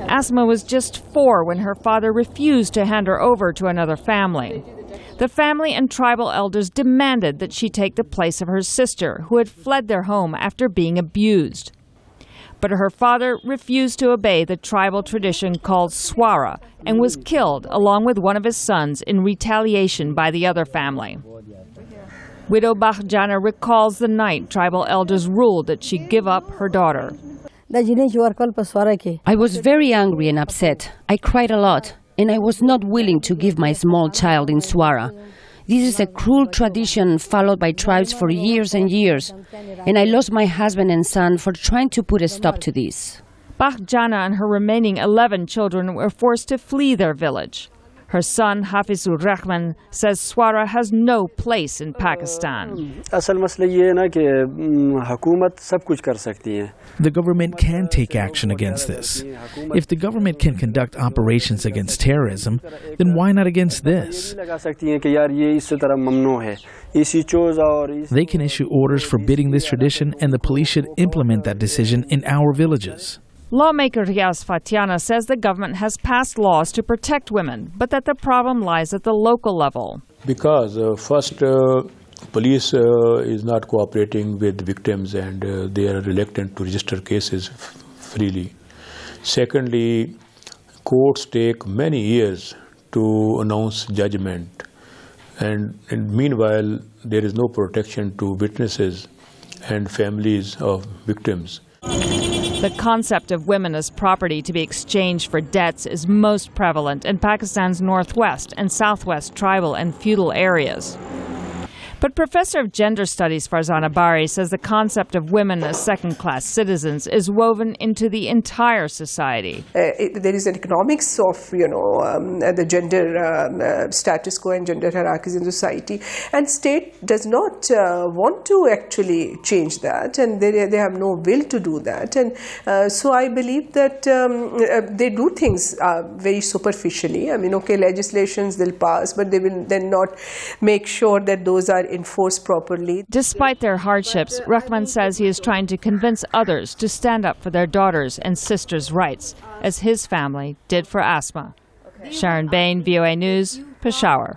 Asma was just 4 when her father refused to hand her over to another family. The family and tribal elders demanded that she take the place of her sister, who had fled their home after being abused. But her father refused to obey the tribal tradition called Swara and was killed along with one of his sons in retaliation by the other family. Widow Bahjana recalls the night tribal elders ruled that she give up her daughter. I was very angry and upset. I cried a lot, and I was not willing to give my small child in Swara. This is a cruel tradition followed by tribes for years and years, and I lost my husband and son for trying to put a stop to this. Bahjana and her remaining 11 children were forced to flee their village. Her son, Hafizur Rahman, says Swara has no place in Pakistan. The government can take action against this. If the government can conduct operations against terrorism, then why not against this? They can issue orders forbidding this tradition, and the police should implement that decision in our villages. Lawmaker Riaz Fatiana says the government has passed laws to protect women, but that the problem lies at the local level. Because first, police is not cooperating with victims, and they are reluctant to register cases freely. Secondly, courts take many years to announce judgment, and meanwhile there is no protection to witnesses and families of victims. The concept of women as property to be exchanged for debts is most prevalent in Pakistan's northwest and southwest tribal and feudal areas. But Professor of Gender Studies Farzana Bari says the concept of women as second-class citizens is woven into the entire society. There is an economics of, the gender status quo and gender hierarchies in society, and state does not want to actually change that, and they have no will to do that. And so I believe that they do things very superficially. I mean, okay, legislations they'll pass, but they will then not make sure that those are enforced properly. Despite their hardships, Rahman says he is trying to convince others to stand up for their daughters' and sisters' rights, as his family did for Asma. Sharon Behn, VOA News, Peshawar.